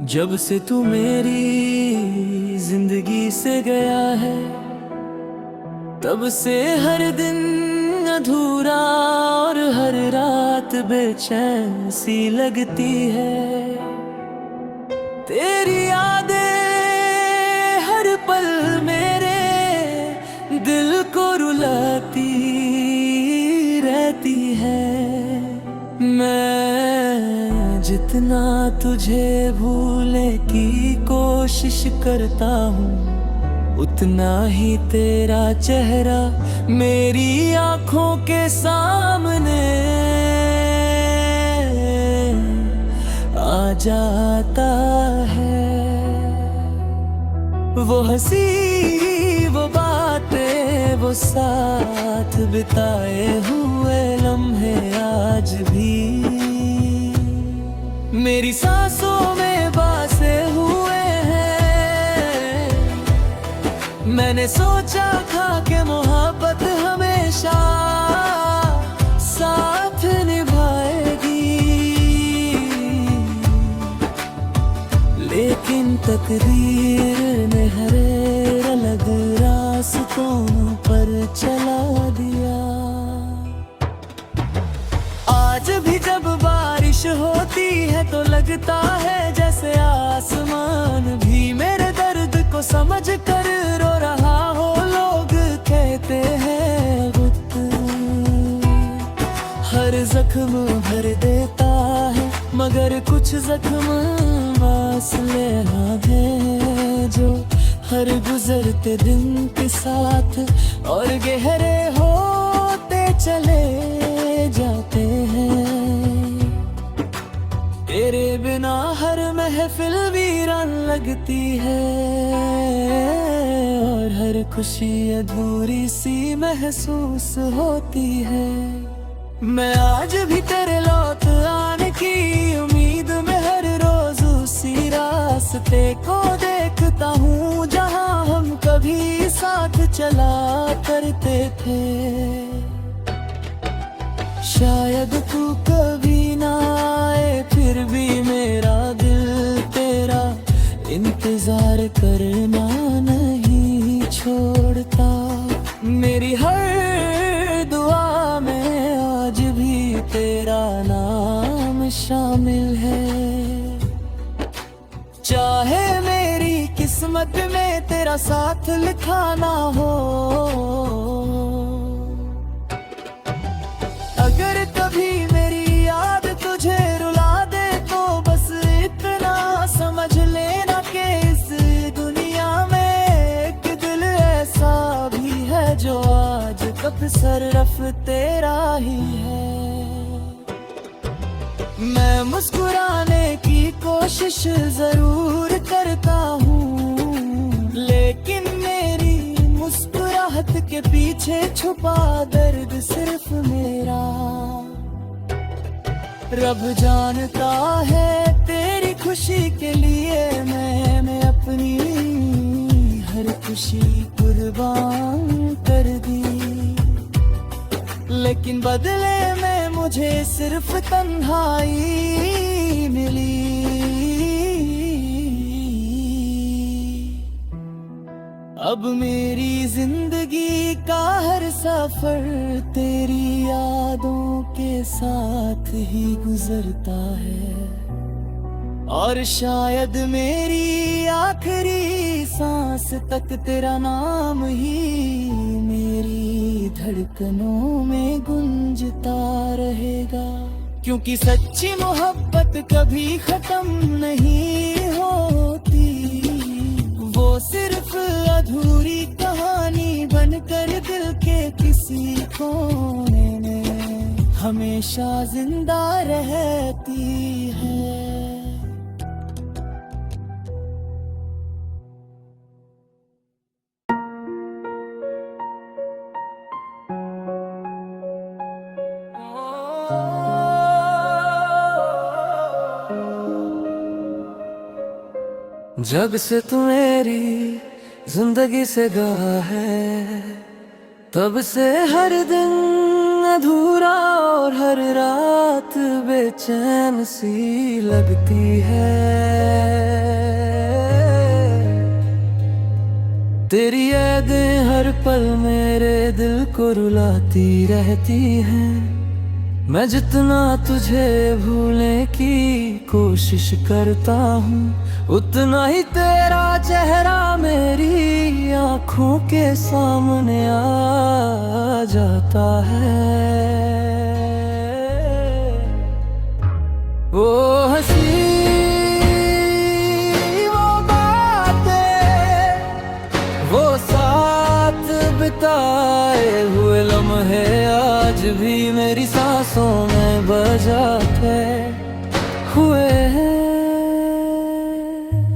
जब से तू मेरी जिंदगी से गया है, तब से हर दिन अधूरा और हर रात बेचैन सी लगती है। तेरी यादें हर पल मेरे दिल को रुलाती रहती है। मैं जितना तुझे भूलने की कोशिश करता हूँ, उतना ही तेरा चेहरा मेरी आँखों के सामने आ जाता है। वो हंसी, वो बातें, वो साथ बिताए हुए लम्हे आज भी मेरी सांसों में बसे हुए हैं। मैंने सोचा था कि मोहब्बत हमेशा साथ निभाएगी, लेकिन तकदीर ने हरे अलग रास्तों पर चला दिया। आज भी जब बारिश होती है तो लगता है जैसे आसमान भी मेरे दर्द को समझ कर रो रहा हो। लोग कहते हैं वक्त हर जख्म भर देता है, मगर कुछ जख्म वास्ले हैं जो हर गुजरते दिन के साथ और गहरे होते चले जाते हैं। तेरे बिना हर महफिल वीरान लगती है और हर खुशी अधूरी सी महसूस होती है। मैं आज भी तेरे लौट आने की उम्मीद में हर रोज उसी रास्ते को देखता हूँ जहाँ हम कभी साथ चला करते थे। शायद तू कभी ना आए, फिर भी मेरा दिल तेरा इंतजार करना नहीं छोड़ता। मेरी हर दुआ में आज भी तेरा नाम शामिल है। चाहे मेरी किस्मत में तेरा साथ लिखा ना हो, अगर कभी मेरी याद तुझे रुला दे तो बस इतना समझ लेना कि इस दुनिया में एक दिल ऐसा भी है जो आज कब सिर्फ तेरा ही है। मैं मुस्कुराने की कोशिश जरूर करता हूँ, लेकिन मेरी मुस्कुराहट के पीछे छुपा दर्द सिर्फ मेरा रब जानता है। तेरी खुशी के लिए मैंने अपनी हर खुशी कुर्बान कर दी, लेकिन बदले में मुझे सिर्फ तन्हाई मिली। अब मेरी जिंदगी का हर सफर तेरी यादों के साथ ही गुजरता है, और शायद मेरी आखिरी सांस तक तेरा नाम ही मेरी धड़कनों में गूंजता रहेगा। क्योंकि सच्ची मोहब्बत कभी खत्म नहीं होती, वो सिर्फ अधूरी कहानी बनकर दिल के किसी कोने में हमेशा जिंदा रहती है। जब से तू मेरी जिंदगी से गया है, तब से हर दिन अधूरा और हर रात बेचैन सी लगती है। तेरी यादें हर पल मेरे दिल को रुलाती रहती हैं। मैं जितना तुझे भूलने की कोशिश करता हूँ, उतना ही तेरा चेहरा मेरी आँखों के सामने आ जाता है। वो हंसी, वो बातें, वो साथ बिताए हुए लम्हे आज भी मेरी सांसों में बजाते हुए हैं।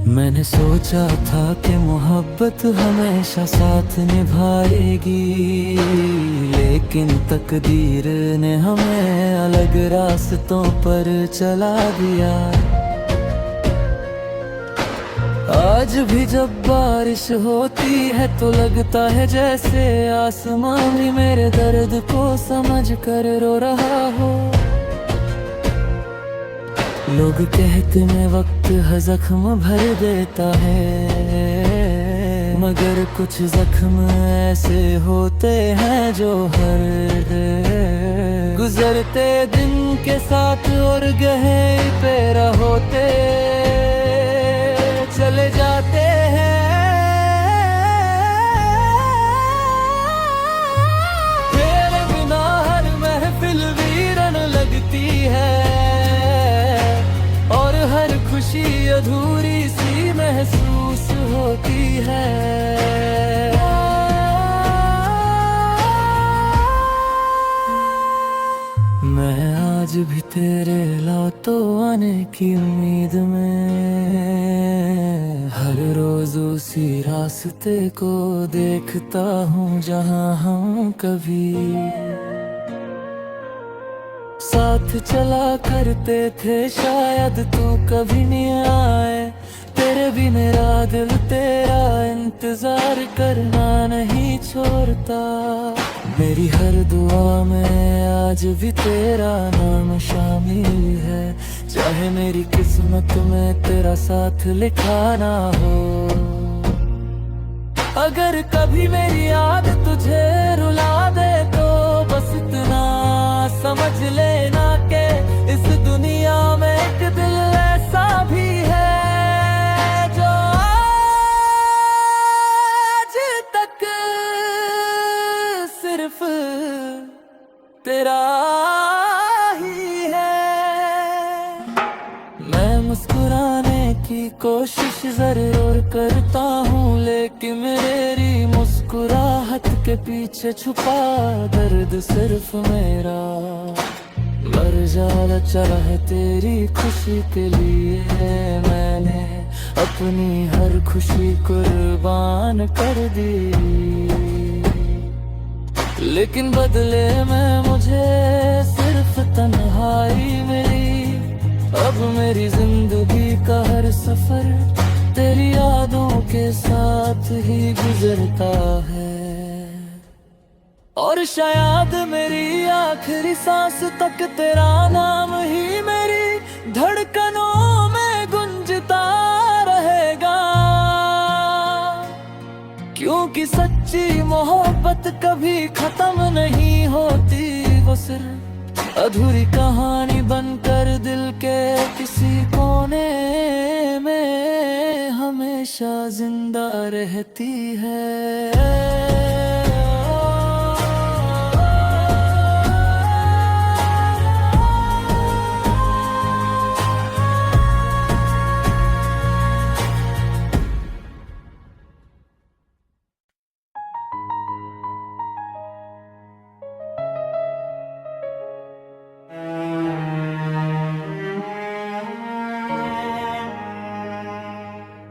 मैंने सोचा था कि मोहब्बत हमेशा साथ निभाएगी, लेकिन तकदीर ने हमें अलग रास्तों पर चला दिया। आज भी जब बारिश होती है तो लगता है जैसे आसमान भी मेरे दर्द को समझ कर रो रहा हो। लोग कहते मैं वक्त है जख्म भर देता है, मगर कुछ जख्म ऐसे होते हैं जो हर गुजरते दिन के साथ और गहरे पैरा होते चले जाते हैं। तेरे बिना हर महफिल वीरन लगती है, और हर खुशी अधूरी सी महसूस होती है। मैं आज भी तेरे लौटो आने की उम्मीद में हर रोज उसी रास्ते को देखता हूँ जहाँ हम कभी साथ चला करते थे। शायद तू कभी नहीं आए, तेरे भी मेरा दिल तेरा इंतजार करना नहीं छोड़ता। मेरी हर दुआ में आज भी तेरा नाम शामिल है, चाहे मेरी किस्मत में तेरा साथ लिखा ना हो। अगर कभी मेरी याद तुझे रुला दे तो बस इतना समझ लेना के इस दुनिया में एक दिल ऐसा भी है जो आज तक सिर्फ तेरा ही है। मैं मुस्कुराने की कोशिश जरूर करता हूँ, लेकिन मेरी मुस्कुराहट के पीछे छुपा दर्द सिर्फ मेरा मर जाला चला है। तेरी खुशी के लिए मैंने अपनी हर खुशी कुर्बान कर दी, लेकिन बदले में मुझे सिर्फ तन्हाई मिली। अब मेरी जिंदगी का हर सफर तेरी यादों के साथ ही गुजरता है, और शायद मेरी आखिरी सांस तक तेरा नाम ही मेरी धड़कनों में गुंजता रहेगा। क्योंकि सच्ची मोहब्बत कभी खत्म नहीं होती, वो सिर्फ अधूरी कहानी बनकर दिल के किसी कोने में हमेशा जिंदा रहती है।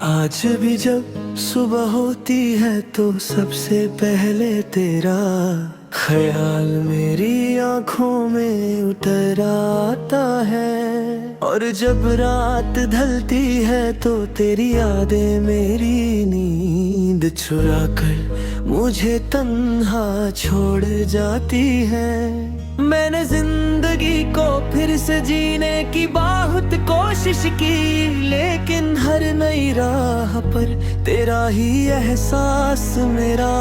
आज भी जब सुबह होती है तो सबसे पहले तेरा ख्याल मेरी आंखों में उतर आता है, और जब रात ढलती है तो तेरी यादें मेरी नींद चुरा कर मुझे तन्हा छोड़ जाती है। मैंने जिंदगी को फिर से जीने की बहुत कोशिश की, लेकिन हर नई राह पर तेरा ही एहसास मेरा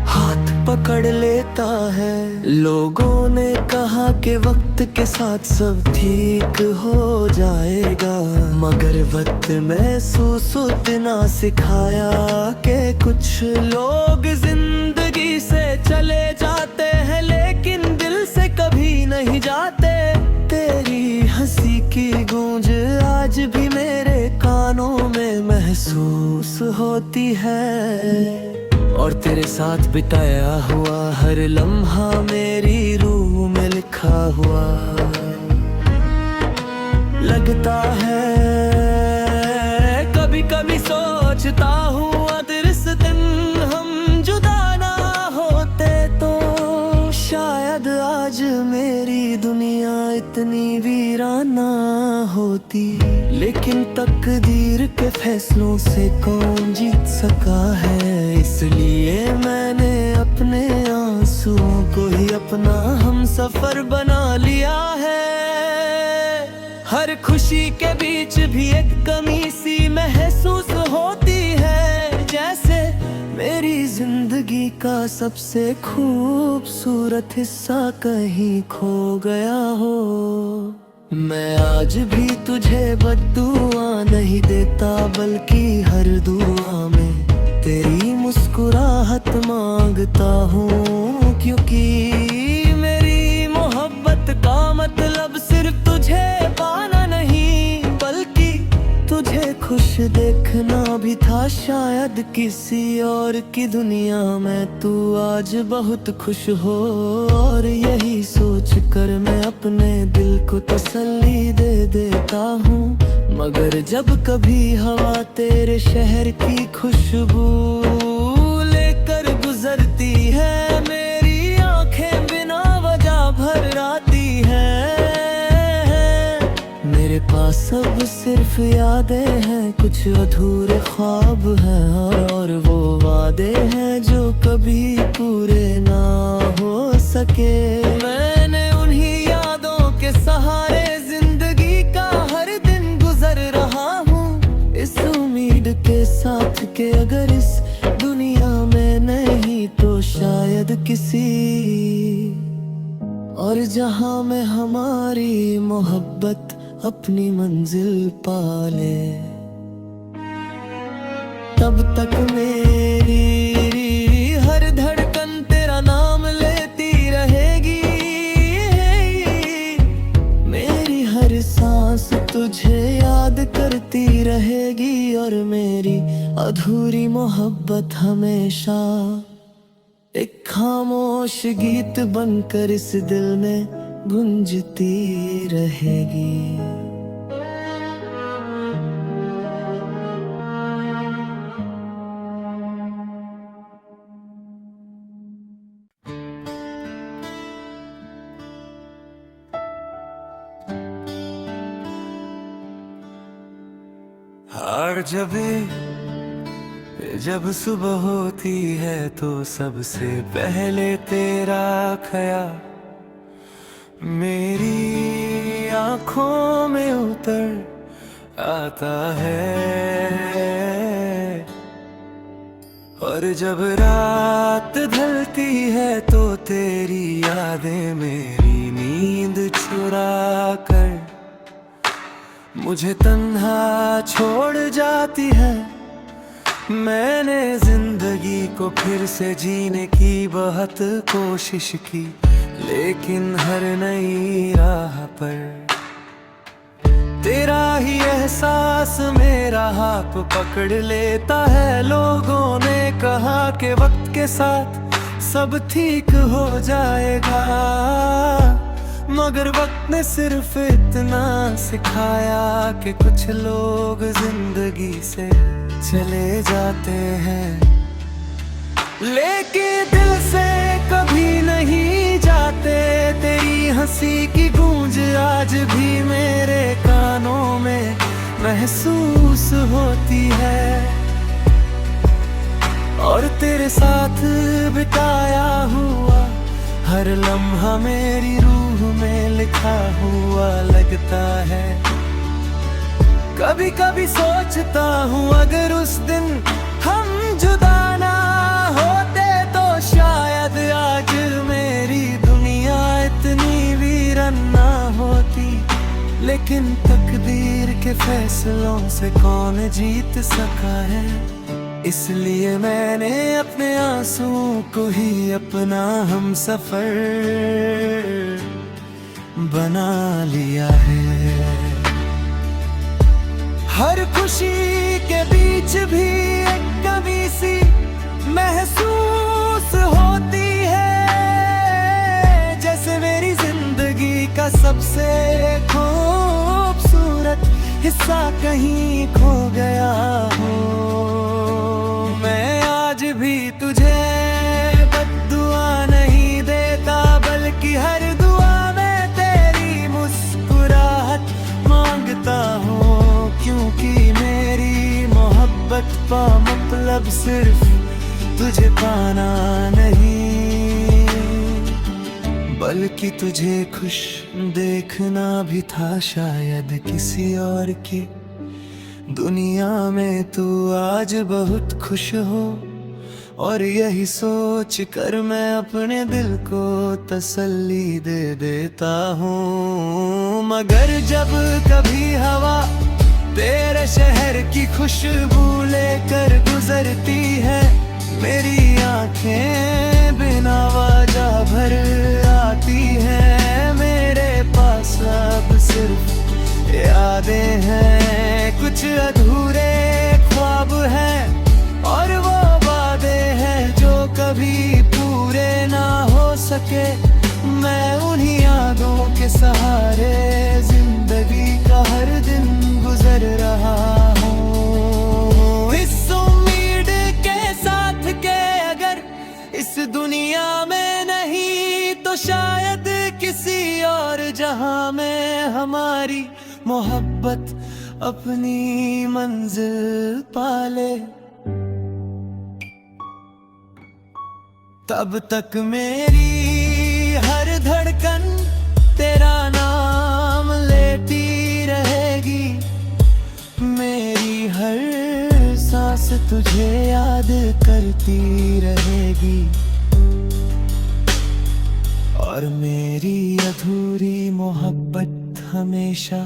हाथ पकड़ लेता है। लोगों ने कहा कि वक्त के साथ सब ठीक हो जाएगा, मगर वक्त महसूस उतना सिखाया कि कुछ लोग जिंदगी से चले जाते हैं लेकिन दिल से कभी नहीं जाते। तेरी हंसी की गूंज आज भी मेरे कानों में महसूस होती है, और तेरे साथ बिताया हुआ हर लम्हा मेरी रूह में लिखा हुआ लगता है। कभी कभी सोचता हूँ अगर इस दिन हम जुदा ना होते तो शायद आज मेरी दुनिया इतनी वीराना होती। लेकिन तकदीर के फैसलों से कौन जीत सका है, इसलिए मैंने अपने आंसुओं को ही अपना हमसफर बना लिया है। हर खुशी के बीच भी एक कमी सी महसूस होती है, जैसे मेरी जिंदगी का सबसे खूबसूरत हिस्सा कहीं खो गया हो। मैं आज भी तुझे बद्दुआ नहीं देता, बल्कि हर दुआ में तेरी मुस्कुराहट मांगता हूँ, क्योंकि मेरी मोहब्बत का मतलब सिर्फ तुझे पाना नहीं, बल्कि तुझे खुश देखना भी था। शायद किसी और की दुनिया में तू आज बहुत खुश हो, और यही सोच कर मैं अपने दिल को तसल्ली दे देता हूँ। मगर जब कभी हवा तेरे शहर की खुशबू लेकर गुजरती है, मेरी आंखें बिना वजह भर आती है। मेरे पास सब सिर्फ यादें हैं, कुछ अधूरे ख्वाब हैं, और वो वादे हैं जो कभी पूरे ना हो सके। मैंने उन्हीं यादों के सहारे जिंदगी का हर दिन गुजर रहा हूँ, इस उम्मीद के साथ कि अगर इस दुनिया में नहीं तो शायद किसी और जहां में हमारी मोहब्बत अपनी मंजिल पाले। तब तक मेरी हर धड़कन तेरा नाम लेती रहेगी, मेरी हर सांस तुझे याद करती रहेगी, और मेरी अधूरी मोहब्बत हमेशा एक खामोश गीत बनकर इस दिल में गूंजती रहेगी। और जब सुबह होती है तो सबसे पहले तेरा ख्याल मेरी आँखों में उतर आता है, और जब रात ढलती है तो तेरी यादें मेरी नींद चुरा कर मुझे तन्हा छोड़ जाती है। मैंने जिंदगी को फिर से जीने की बहुत कोशिश की, लेकिन हर नई राह पर तेरा ही एहसास मेरा हाथ पकड़ लेता है। लोगों ने कहा कि वक्त के साथ सब ठीक हो जाएगा, मगर वक्त ने सिर्फ इतना सिखाया कि कुछ लोग जिंदगी से चले जाते हैं, लेकिन दिल से कभी नहीं जाते। तेरी हंसी की गूंज आज भी मेरे कानों में महसूस होती है, और तेरे साथ बिताया हुआ हर लम्हा मेरी रूह में लिखा हुआ लगता है। कभी कभी सोचता हूँ अगर उस दिन हम जुदा ना होते तो शायद आज मेरी दुनिया इतनी वीरान ना होती। लेकिन तकदीर के फैसलों से कौन जीत सका है, इसलिए मैंने अपने आंसुओं को ही अपना हमसफर बना लिया है। हर खुशी के बीच भी एक कमी सी महसूस होती है, जैसे मेरी जिंदगी का सबसे खूबसूरत हिस्सा कहीं खो गया हो। मैं आज भी तुझे बद्दुआ नहीं देता, बल्कि हर दुआ में तेरी मुस्कुराहट मांगता हूँ, क्योंकि मेरी मोहब्बत का मतलब सिर्फ तुझे पाना नहीं, बल्कि तुझे खुश देखना भी था शायद किसी और की दुनिया में तू आज बहुत खुश हो। और यही सोच कर मैं अपने दिल को तसल्ली दे देता हूँ। मगर जब कभी हवा तेरे शहर की खुशबू लेकर गुजरती है, मेरी आंखें बिना वजह भर आती हैं। मेरे पास अब सिर्फ यादें हैं, कुछ अधूरे ख्वाब हैं और वो वादे हैं जो कभी पूरे ना हो सके। मैं उन्हीं यादों के सहारे जिंदगी का हर दिन गुजर रहा हूँ, इस उम्मीद के साथ के अगर इस दुनिया में नहीं तो शायद किसी और जहां में हमारी मोहब्बत अपनी मंजिल पाले। तब तक मेरी हर धड़कन तेरा नाम लेती रहेगी, मेरी हर सांस तुझे याद करती रहेगी। और मेरी अधूरी मोहब्बत हमेशा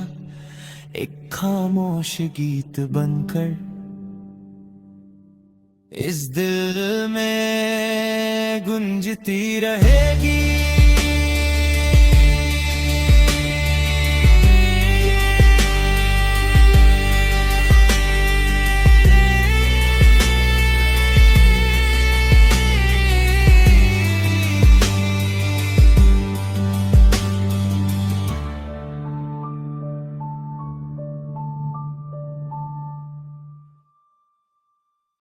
एक खामोश गीत बनकर इस दिल में गुंजती रहेगी।